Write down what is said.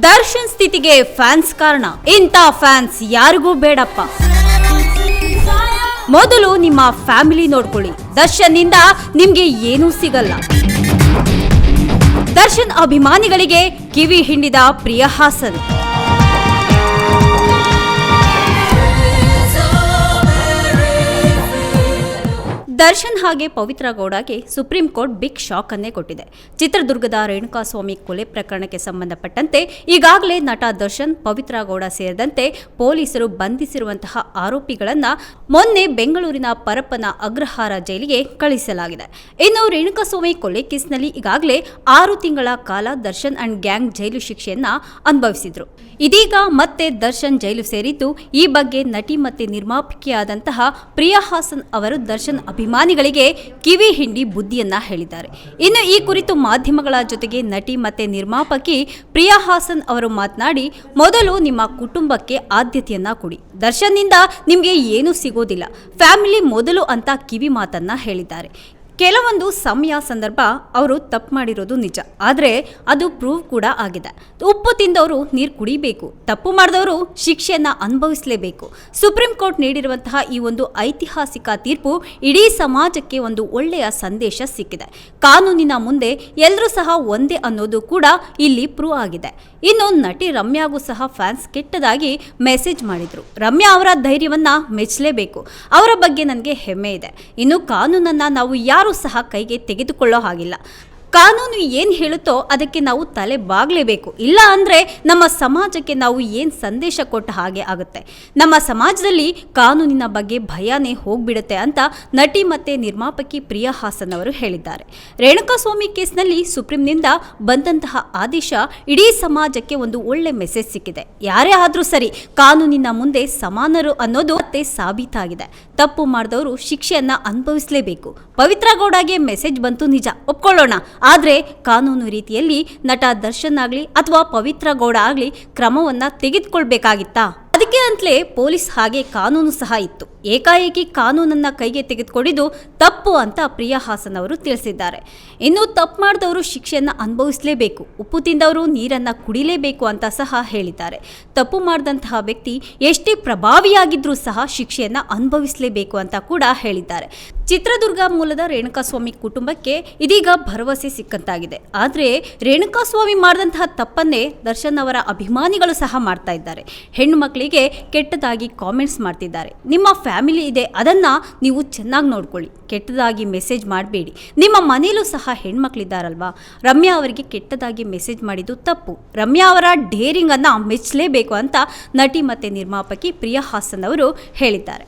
ದರ್ಶನ್ ಸ್ಥಿತಿಗೆ ಫ್ಯಾನ್ಸ್ ಕಾರಣ. ಇಂಥ ಫ್ಯಾನ್ಸ್ ಯಾರಿಗೂ ಬೇಡಪ್ಪ. ಮೊದಲು ನಿಮ್ಮ ಫ್ಯಾಮಿಲಿ ನೋಡ್ಕೊಳ್ಳಿ. ದರ್ಶನ್ ನಿಂದ ನಿಮ್ಗೆ ಏನೂ ಸಿಗಲ್ಲ. ದರ್ಶನ್ ಅಭಿಮಾನಿಗಳಿಗೆ ಕಿವಿ ಹಿಂಡಿದ ಪ್ರಿಯಾ ಹಾಸನ್. ದರ್ಶನ್ ಹಾಗೆ ಪವಿತ್ರ ಗೌಡಗೆ ಸುಪ್ರೀಂ ಕೋರ್ಟ್ ಬಿಗ್ ಶಾಕ್ ಅನ್ನೇ ಕೊಟ್ಟಿದೆ. ಚಿತ್ರದುರ್ಗದ ರೇಣುಕಾಸ್ವಾಮಿ ಕೊಲೆ ಪ್ರಕರಣಕ್ಕೆ ಸಂಬಂಧಪಟ್ಟಂತೆ ಈಗಾಗಲೇ ನಟ ದರ್ಶನ್, ಪವಿತ್ರ ಗೌಡ ಸೇರಿದಂತೆ ಪೊಲೀಸರು ಬಂಧಿಸಿರುವಂತಹ ಆರೋಪಿಗಳನ್ನ ಮೊನ್ನೆ ಬೆಂಗಳೂರಿನ ಪರಪ್ಪನ ಅಗ್ರಹಾರ ಜೈಲಿಗೆ ಕಳಿಸಲಾಗಿದೆ. ಇನ್ನು ರೇಣುಕಾಸ್ವಾಮಿ ಕೊಲೆ ಕೇಸ್ನಲ್ಲಿ ಈಗಾಗಲೇ 6 ತಿಂಗಳ ಕಾಲ ದರ್ಶನ್ ಅಂಡ್ ಗ್ಯಾಂಗ್ ಜೈಲು ಶಿಕ್ಷೆಯನ್ನ ಅನುಭವಿಸಿದ್ರು. ಇದೀಗ ಮತ್ತೆ ದರ್ಶನ್ ಜೈಲು ಸೇರಿದ್ದು, ಈ ಬಗ್ಗೆ ನಟಿ ಮತ್ತೆ ನಿರ್ಮಾಪಕಿಯಾದಂತಹ ಪ್ರಿಯಾ ಹಾಸನ್ ಅವರು ದರ್ಶನ್ ಅಭಿಮಾನಿಗಳಿಗೆ ಕಿವಿ ಹಿಂಡಿ ಬುದ್ಧಿಯನ್ನ ಹೇಳಿದ್ದಾರೆ. ಇನ್ನು ಈ ಕುರಿತು ಮಾಧ್ಯಮಗಳ ಜೊತೆಗೆ ನಟಿ ಮತ್ತೆ ನಿರ್ಮಾಪಕಿ ಪ್ರಿಯಾ ಹಾಸನ್ ಅವರು ಮಾತನಾಡಿ, ಮೊದಲು ನಿಮ್ಮ ಕುಟುಂಬಕ್ಕೆ ಆದ್ಯತೆಯನ್ನ ಕೊಡಿ. ದರ್ಶನ್ ನಿಂದ ನಿಮ್ಗೆ ಏನೂ ಸಿಗೋದಿಲ್ಲ. ಫ್ಯಾಮಿಲಿ ಮೊದಲು ಅಂತ ಕಿವಿ ಮಾತನ್ನ ಹೇಳಿದ್ದಾರೆ. ಕೆಲವೊಂದು ಸಮಯ ಸಂದರ್ಭ ಅವರು ತಪ್ಪು ಮಾಡಿರೋದು ನಿಜ, ಆದರೆ ಅದು ಪ್ರೂವ್ ಕೂಡ ಆಗಿದೆ. ಉಪ್ಪು ತಿಂದವರು ನೀರು ಕುಡಿಬೇಕು, ತಪ್ಪು ಮಾಡಿದವರು ಶಿಕ್ಷೆಯನ್ನು ಅನುಭವಿಸಲೇಬೇಕು. ಸುಪ್ರೀಂ ಕೋರ್ಟ್ ನೀಡಿರುವಂತಹ ಈ ಒಂದು ಐತಿಹಾಸಿಕ ತೀರ್ಪು ಇಡೀ ಸಮಾಜಕ್ಕೆ ಒಂದು ಒಳ್ಳೆಯ ಸಂದೇಶ ಸಿಕ್ಕಿದೆ. ಕಾನೂನಿನ ಮುಂದೆ ಎಲ್ಲರೂ ಸಹ ಒಂದೇ ಅನ್ನೋದು ಕೂಡ ಇಲ್ಲಿ ಪ್ರೂವ್ ಆಗಿದೆ. ಇನ್ನು ನಟಿ ರಮ್ಯಾಗೂ ಸಹ ಫ್ಯಾನ್ಸ್ ಕೆಟ್ಟದಾಗಿ ಮೆಸೇಜ್ ಮಾಡಿದ್ರು. ರಮ್ಯಾ ಅವರ ಧೈರ್ಯವನ್ನ ಮೆಚ್ಚಲೇಬೇಕು. ಅವರ ಬಗ್ಗೆ ನನಗೆ ಹೆಮ್ಮೆ ಇದೆ. ಇನ್ನು ಕಾನೂನನ್ನ ನಾವು ಯಾರು ಸಹ ಕೈಗೆ ತೆಗೆದುಕೊಳ್ಳೋ ಹಾಗಿಲ್ಲ. ಕಾನೂನು ಏನು ಹೇಳುತ್ತೋ ಅದಕ್ಕೆ ನಾವು ತಲೆ ಬಾಗಲೇಬೇಕು. ಇಲ್ಲ ಅಂದರೆ ನಮ್ಮ ಸಮಾಜಕ್ಕೆ ನಾವು ಏನು ಸಂದೇಶ ಕೊಟ್ಟ ಹಾಗೆ ಆಗುತ್ತೆ. ನಮ್ಮ ಸಮಾಜದಲ್ಲಿ ಕಾನೂನಿನ ಬಗ್ಗೆ ಭಯನೇ ಹೋಗ್ಬಿಡುತ್ತೆ ಅಂತ ನಟಿ ಮತ್ತು ನಿರ್ಮಾಪಕಿ ಪ್ರಿಯಾ ಹಾಸನ್ ಅವರು ಹೇಳಿದ್ದಾರೆ. ರೇಣುಕಾಸ್ವಾಮಿ ಕೇಸ್ನಲ್ಲಿ ಸುಪ್ರೀಂನಿಂದ ಬಂದಂತಹ ಆದೇಶ ಇಡೀ ಸಮಾಜಕ್ಕೆ ಒಂದು ಒಳ್ಳೆ ಮೆಸೇಜ್ ಸಿಕ್ಕಿದೆ. ಯಾರೇ ಆದರೂ ಸರಿ, ಕಾನೂನಿನ ಮುಂದೆ ಸಮಾನರು ಅನ್ನೋದು ಮತ್ತೆ ಸಾಬೀತಾಗಿದೆ. ತಪ್ಪು ಮಾಡಿದವರು ಶಿಕ್ಷೆಯನ್ನ ಅನುಭವಿಸಲೇಬೇಕು. ಪವಿತ್ರ ಗೌಡಗೆ ಮೆಸೇಜ್ ಬಂತು ನಿಜ, ಒಪ್ಕೊಳ್ಳೋಣ. ಆದರೆ ಕಾನೂನು ರೀತಿಯಲ್ಲಿ ನಟ ದರ್ಶನ್ ಆಗಲಿ ಅಥವಾ ಪವಿತ್ರ ಗೌಡ ಆಗಲಿ ಕ್ರಮವನ್ನ ತೆಗೆದುಕೊಳ್ಬೇಕಾಗಿತ್ತಾ? ಅದಕ್ಕೆ ಅಂತಲೇ ಪೊಲೀಸ್ ಹಾಗೆ ಕಾನೂನು ಸಹ ಇತ್ತು. ಏಕಾಏಕಿ ಕಾನೂನನ್ನ ಕೈಗೆ ತೆಗೆದುಕೊಂಡಿದ್ದು ತಪ್ಪು ಅಂತ ಪ್ರಿಯಾ ಹಾಸನ್ ಅವರು ತಿಳಿಸಿದ್ದಾರೆ. ಇನ್ನು ತಪ್ಪು ಮಾಡಿದವರು ಶಿಕ್ಷೆಯನ್ನು ಅನುಭವಿಸಲೇಬೇಕು, ಉಪ್ಪು ತಿಂದವರು ನೀರನ್ನು ಕುಡಿಲೇಬೇಕು ಅಂತ ಸಹ ಹೇಳಿದ್ದಾರೆ. ತಪ್ಪು ಮಾಡಿದಂತಹ ವ್ಯಕ್ತಿ ಎಷ್ಟೇ ಪ್ರಭಾವಿಯಾಗಿದ್ರೂ ಸಹ ಶಿಕ್ಷೆಯನ್ನು ಅನುಭವಿಸಲೇಬೇಕು ಅಂತ ಕೂಡ ಹೇಳಿದ್ದಾರೆ. ಚಿತ್ರದುರ್ಗ ಮೂಲದ ರೇಣುಕಾಸ್ವಾಮಿ ಕುಟುಂಬಕ್ಕೆ ಇದೀಗ ಭರವಸೆ ಸಿಕ್ಕಂತಾಗಿದೆ. ಆದರೆ ರೇಣುಕಾಸ್ವಾಮಿ ಮಾಡಿದಂತಹ ತಪ್ಪನ್ನೇ ದರ್ಶನ್ ಅವರ ಅಭಿಮಾನಿಗಳು ಸಹ ಮಾಡ್ತಾ ಇದ್ದಾರೆ. ಹೆಣ್ಣು ಮಕ್ಕಳಿಗೆ ಕೆಟ್ಟದಾಗಿ ಕಾಮೆಂಟ್ಸ್ ಮಾಡ್ತಿದ್ದಾರೆ. ನಿಮ್ಮ ಫ್ಯಾಮಿಲಿ ಇದೆ, ಅದನ್ನು ನೀವು ಚೆನ್ನಾಗಿ ನೋಡ್ಕೊಳ್ಳಿ. ಕೆಟ್ಟದಾಗಿ ಮೆಸೇಜ್ ಮಾಡಬೇಡಿ. ನಿಮ್ಮ ಮನೆಯಲ್ಲೂ ಸಹ ಹೆಣ್ಮಕ್ಳಿದ್ದಾರಲ್ವಾ? ರಮ್ಯಾ ಅವರಿಗೆ ಕೆಟ್ಟದಾಗಿ ಮೆಸೇಜ್ ಮಾಡಿದ್ದು ತಪ್ಪು. ರಮ್ಯಾ ಅವರ ಡೇರಿಂಗನ್ನು ಮೆಚ್ಚಲೇಬೇಕು ಅಂತ ನಟಿ ಮತ್ತು ನಿರ್ಮಾಪಕಿ ಪ್ರಿಯಾ ಹಾಸನ್ ಅವರು ಹೇಳಿದ್ದಾರೆ.